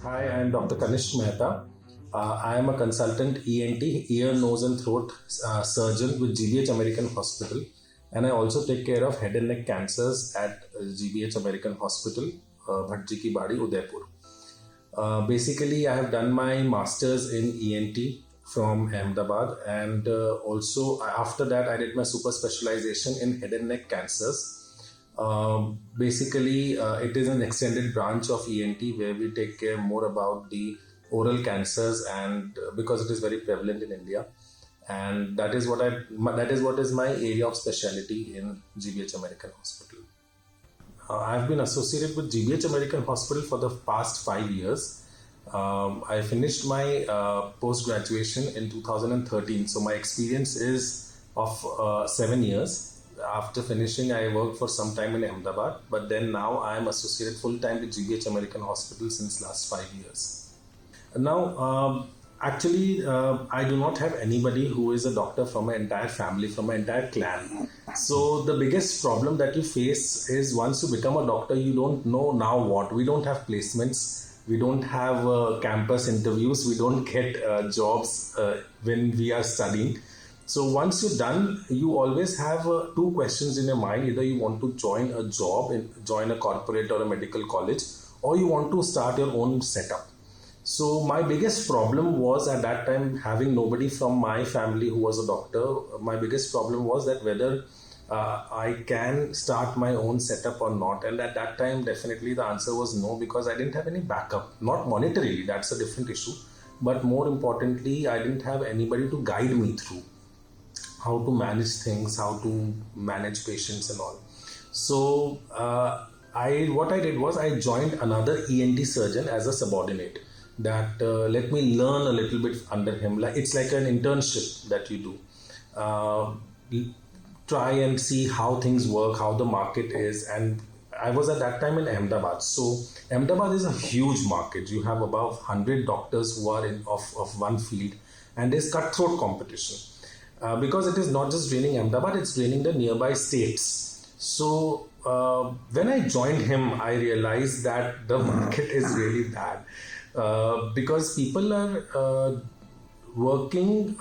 Hi, I am Dr. Kanishk Mehta. I am a consultant ENT, ear, nose, and throat surgeon with GBH American Hospital, and I also take care of head and neck cancers at GBH American Hospital, Bhatji Ki Badi, Udaipur. Basically, I have done my master's in ENT from Ahmedabad, and also after that, I did my super specialization in head and neck cancers. Basically, it is an extended branch of ENT where we take care more about the oral cancers, and because it is very prevalent in India, and that is what is my area of specialty in GBH American Hospital. I've been associated with GBH American Hospital for the past 5 years. I finished my post graduation in 2013, so my experience is of 7 years. After finishing, I worked for some time in Ahmedabad, but then now I am associated full time with GBH American Hospital since last 5 years. Now, actually, I do not have anybody who is a doctor from my entire family, from my entire clan. So, the biggest problem that you face is once you become a doctor, you don't know now what. We don't have placements, we don't have campus interviews, we don't get jobs when we are studying. So once you're done, you always have two questions in your mind. Either you want to join a job, join a corporate or a medical college, or you want to start your own setup. So my biggest problem was at that time having nobody from my family who was a doctor. My biggest problem was that whether I can start my own setup or not. And at that time, definitely the answer was no, because I didn't have any backup. Not monetarily, that's a different issue. But more importantly, I didn't have anybody to guide me through how to manage things, how to manage patients and all. So I what I did was I joined another ENT surgeon as a subordinate. That let me learn a little bit under him. Like it's like an internship that you do. Uh, Try and see how things work, how the market is, and I was at that time in Ahmedabad. So Ahmedabad is a huge market. You have about 100 doctors who are of one field, and there's cutthroat competition because it is not just draining Ahmedabad, it's draining the nearby states. So when I joined him, I realized that the market is really bad because people are working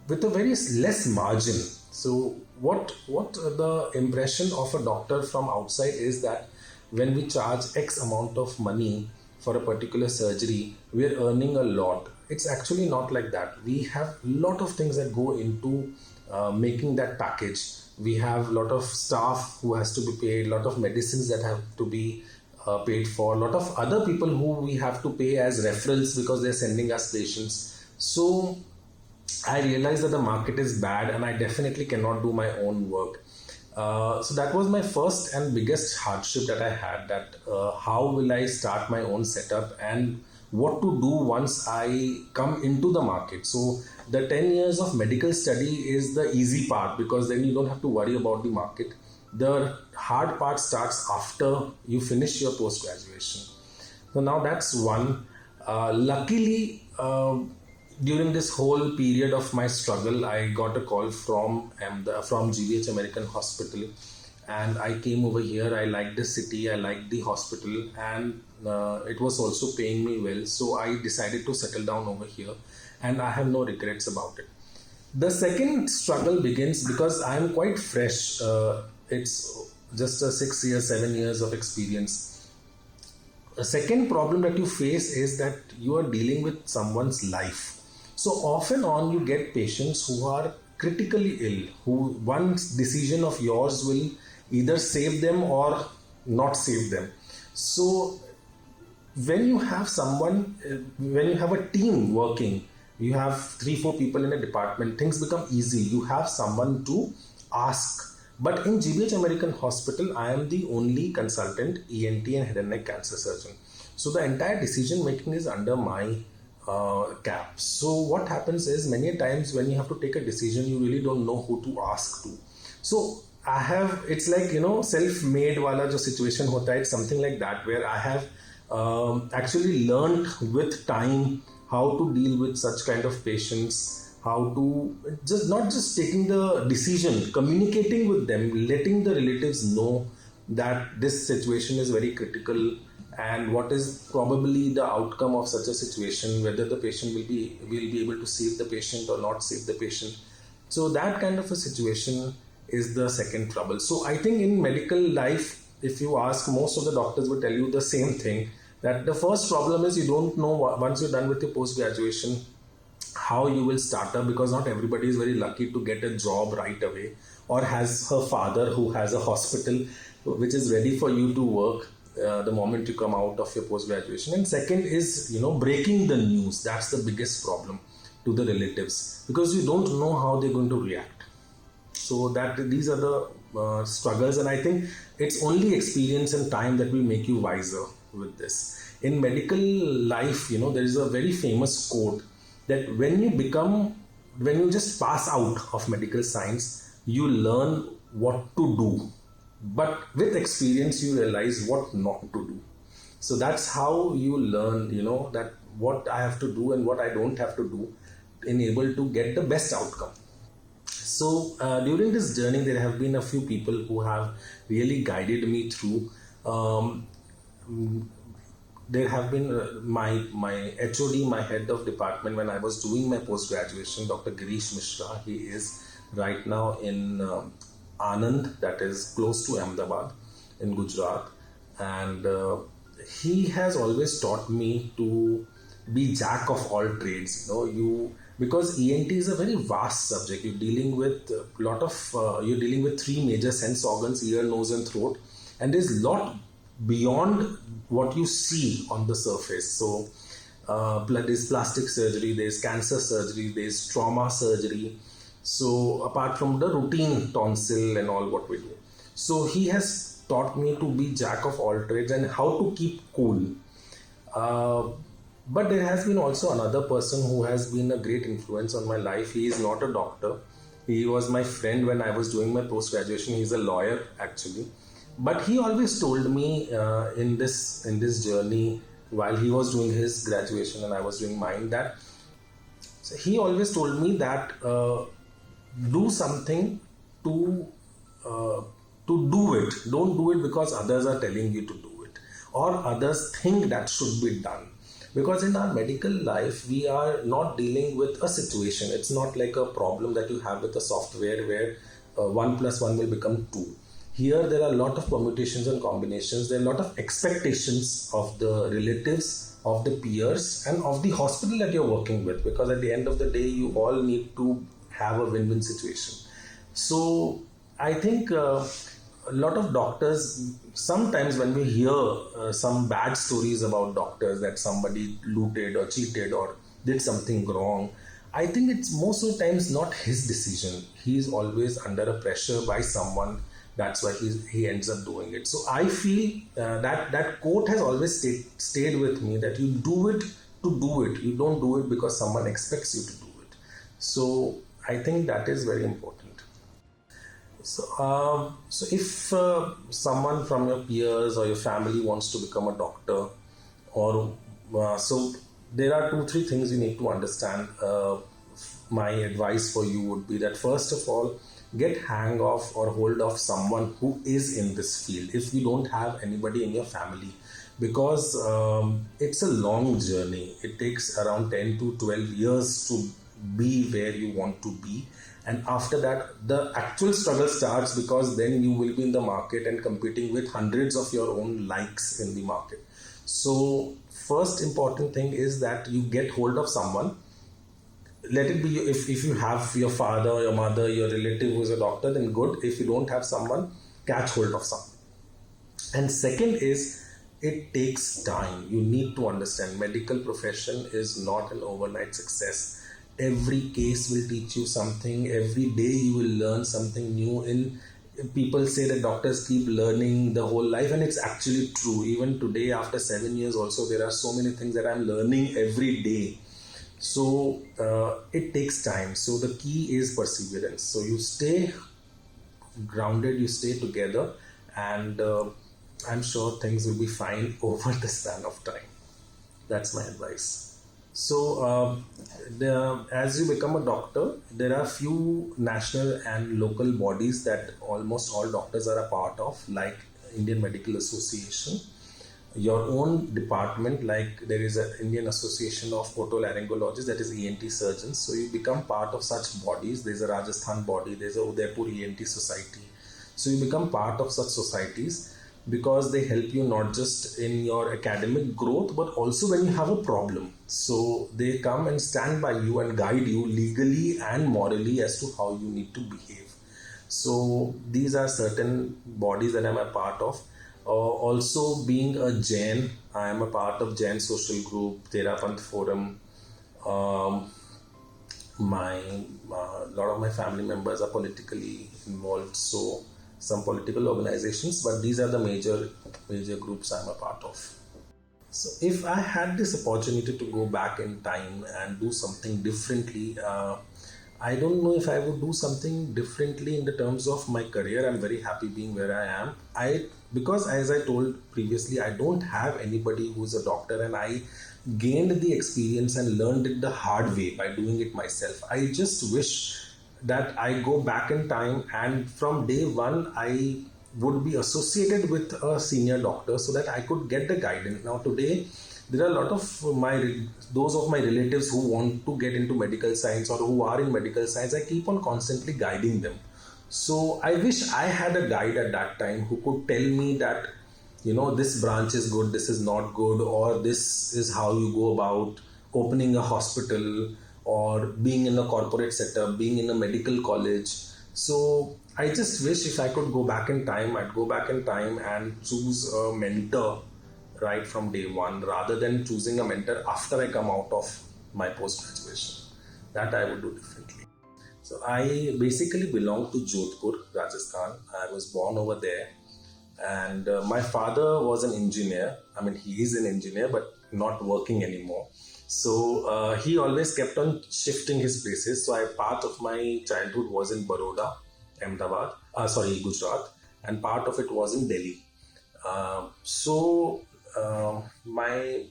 with a very less margin. So what the impression of a doctor from outside is that when we charge X amount of money for a particular surgery, we are earning a lot. It's actually not like that. We have a lot of things that go into making that package. We have a lot of staff who has to be paid, a lot of medicines that have to be paid for, a lot of other people who we have to pay as referrals because they're sending us patients. So I realized that the market is bad and I definitely cannot do my own work. So that was my first and biggest hardship that I had, that how will I start my own setup and what to do once I come into the market. So the 10 years of medical study is the easy part because then you don't have to worry about the market. The hard part starts after you finish your post graduation. So now that's one. Luckily, during this whole period of my struggle, I got a call from GBH American Hospital, and I came over here. I liked the city, I liked the hospital, and it was also paying me well. So I decided to settle down over here, and I have no regrets about it. The second struggle begins because I am quite fresh. It's just a 6 years, 7 years of experience. The second problem that you face is that you are dealing with someone's life. So off and on, you get patients who are critically ill, who one decision of yours will either save them or not save them. So when you have when you have a team working, you have 3 4 people in a department, things become easy. You have someone to ask. But in GBH American Hospital, I am the only consultant ENT and head and neck cancer surgeon. So the entire decision making is under my cap. So what happens is many times when you have to take a decision, you really don't know who to ask to. So it's like, self-made wala jo situation hota hai, it's something like that, where I have actually learned with time how to deal with such kind of patients, how to just not just taking the decision, communicating with them, letting the relatives know that this situation is very critical and what is probably the outcome of such a situation, whether the patient will be able to save the patient or not save the patient. So that kind of a situation is the second trouble. So I think in medical life, if you ask, most of the doctors will tell you the same thing, that the first problem is you don't know once you're done with your post graduation how you will start up, because not everybody is very lucky to get a job right away, or has her father who has a hospital which is ready for you to work the moment you come out of your post graduation. And second is, breaking the news. That's the biggest problem to the relatives, because you don't know how they're going to react. So that these are the struggles, and I think it's only experience and time that will make you wiser with this. In medical life, there is a very famous quote that when you just pass out of medical science, you learn what to do, but with experience you realize what not to do. So that's how you learn, that what I have to do and what I don't have to do, in able to get the best outcome. So during this journey, there have been a few people who have really guided me through. There have been my HOD, my head of department, when I was doing my post graduation, Dr. Girish Mishra. He is right now in Anand, that is close to Ahmedabad in Gujarat, and he has always taught me to be jack of all trades. Because ENT is a very vast subject. You're dealing with you're dealing with three major sense organs: ear, nose, and throat, and there's a lot beyond what you see on the surface. So there's plastic surgery, there's cancer surgery, there's trauma surgery. So apart from the routine tonsil and all what we do, so he has taught me to be jack of all trades and how to keep cool. But there has been also another person who has been a great influence on my life. He is not a doctor. He was my friend when I was doing my post graduation. He's a lawyer actually, but he always told me in this journey, while he was doing his graduation and I was doing mine, that so he always told me that do something to do it. Don't do it because others are telling you to do it, or others think that should be done. Because in our medical life, we are not dealing with a situation. It's not like a problem that you have with a software where 1 plus 1 will become 2. Here, there are a lot of permutations and combinations. There are a lot of expectations of the relatives, of the peers, and of the hospital that you're working with. Because at the end of the day, you all need to have a win-win situation. So I think a lot of doctors, sometimes when we hear some bad stories about doctors, that somebody looted or cheated or did something wrong, I think it's most of the times not his decision. He is always under a pressure by someone. That's why he ends up doing it. So I feel that quote has always stayed with me, that you do it to do it. You don't do it because someone expects you to do it. So I think that is very important. So if someone from your peers or your family wants to become a doctor, or so there are 2-3 things you need to understand. My advice for you would be that first of all, get hang of or hold of someone who is in this field, if you don't have anybody in your family, because it's a long journey. It takes around 10 to 12 years to be where you want to be, and after that the actual struggle starts, because then you will be in the market and competing with hundreds of your own likes in the market. So first important thing is that you get hold of someone. Let it be, if you have your father or your mother, your relative who is a doctor, then good. If you don't have someone, catch hold of someone. And second is, it takes time. You need to understand, medical profession is not an overnight success. Every case will teach you something. Every day you will learn something new. People say that doctors keep learning the whole life, and it's actually true. Even today, after 7 years also, there are so many things that I'm learning every day. So it takes time. So the key is perseverance. So you stay grounded, you stay together, and I'm sure things will be fine over the span of time. That's my advice. So as you become a doctor, there are few national and local bodies that almost all doctors are a part of, like Indian Medical Association, your own department, like there is an Indian Association of Otolaryngologists, that is ENT surgeons. So you become part of such bodies. There's a Rajasthan body, there's a Udaipur ENT society. So you become part of such societies because they help you not just in your academic growth but also when you have a problem. So they come and stand by you and guide you legally and morally as to how you need to behave. So these are certain bodies that I'm a part of. Also, being a Jain, I am a part of Jain social group, Terapanth Forum. Um, my lot of my family members are politically involved, so some political organizations. But these are the major groups I'm a part of. So if I had this opportunity to go back in time and do something differently, I don't know if I would do something differently in the terms of my career. I'm very happy being where I am. Because as I told previously, I don't have anybody who's a doctor, and I gained the experience and learned it the hard way by doing it myself. I just wish that I go back in time and from day one I would be associated with a senior doctor so that I could get the guidance. Now today there are a lot of those of my relatives who want to get into medical science or who are in medical science. I keep on constantly guiding them. So I wish I had a guide at that time who could tell me that, this branch is good, this is not good, or this is how you go about opening a hospital or being in a corporate setup, being in a medical college. So I just wish if I could go back in time, I'd go back in time and choose a mentor right from day one rather than choosing a mentor after I come out of my post graduation. That I would do differently. So I basically belong to Jodhpur, Rajasthan. I was born over there, and my father was an engineer. I mean, he is an engineer, but not working anymore. So he always kept on shifting his places. So part of my childhood was in Baroda, Ahmedabad, Gujarat, and part of it was in Delhi. So my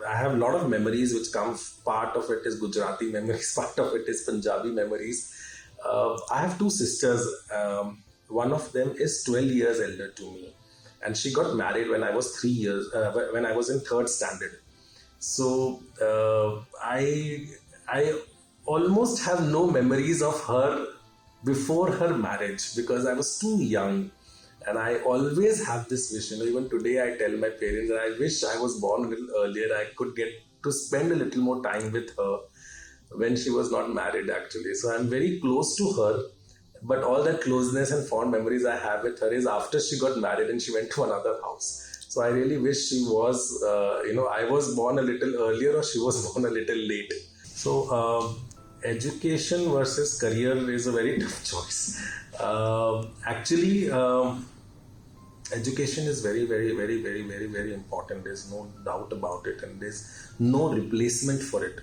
I have a lot of memories which come. Part of it is Gujarati memories, part of it is Punjabi memories. I have two sisters. One of them is 12 years elder to me, and she got married when I was 3 years. When I was in third standard. So I almost have no memories of her before her marriage because I was too young. And I always have this vision. Even today, I tell my parents that I wish I was born a little earlier. I could get to spend a little more time with her when she was not married, actually. So I'm very close to her. But all that closeness and fond memories I have with her is after she got married and she went to another house. So I really wish she was, I was born a little earlier or she was born a little late. So education versus career is a very tough choice. Actually, education is very, very, very, very, very, very important. There's no doubt about it, and there's no replacement for it.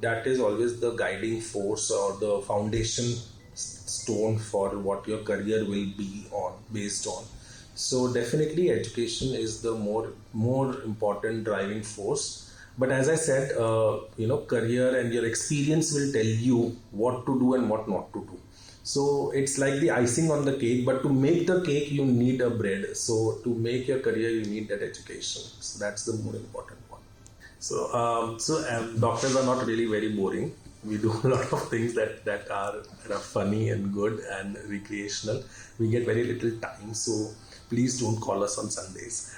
That is always the guiding force or the foundation stone for what your career will be on based on. So definitely, education is the more important driving force. But as I said, career and your experience will tell you what to do and what not to do. So it's like the icing on the cake, but to make the cake, you need a bread. So to make your career, you need that education. So that's the more important one. So doctors are not really very boring. We do a lot of things that are funny and good and recreational. We get very little time, so please don't call us on Sundays.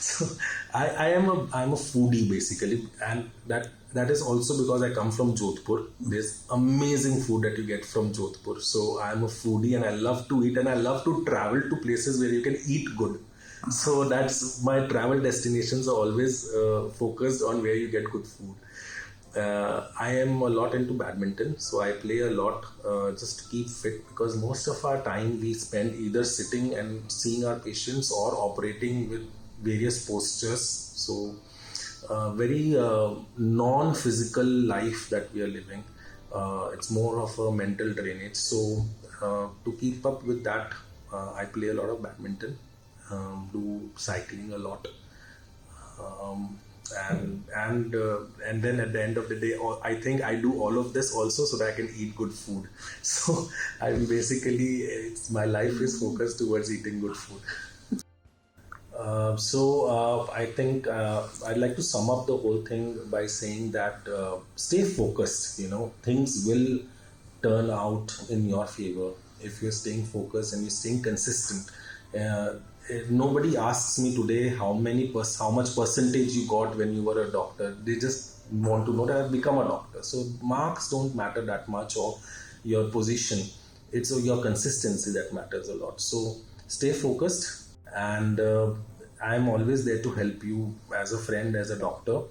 So I'm a foodie basically, and that is also because I come from Jodhpur. There's amazing food that you get from Jodhpur. So I'm a foodie and I love to eat and I love to travel to places where you can eat good. So that's my travel destinations are always focused on where you get good food. I am a lot into badminton, so I play a lot just to keep fit because most of our time we spend either sitting and seeing our patients or operating with various postures. So, very non-physical life that we are living. It's more of a mental drainage. So, to keep up with that, I play a lot of badminton, do cycling a lot. Um, and then at the end of the day, I think I do all of this also so that I can eat good food. So I'm basically, my life is focused towards eating good food. I think I'd like to sum up the whole thing by saying that stay focused. Things will turn out in your favor if you're staying focused and you're staying consistent. Nobody asks me today how much percentage you got when you were a doctor. They just want to know that I've become a doctor. So marks don't matter that much, or your position. It's your consistency that matters a lot. So stay focused, and I'm always there to help you as a friend, as a doctor.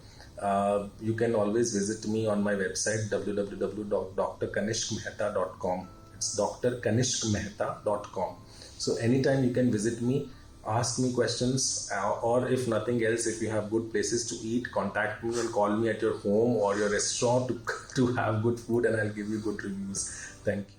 You can always visit me on my website www.drkanishkmehta.com. It's drkanishkmehta.com. So anytime you can visit me, ask me questions, or if nothing else, if you have good places to eat, contact me and call me at your home or your restaurant to have good food, and I'll give you good reviews. Thank you.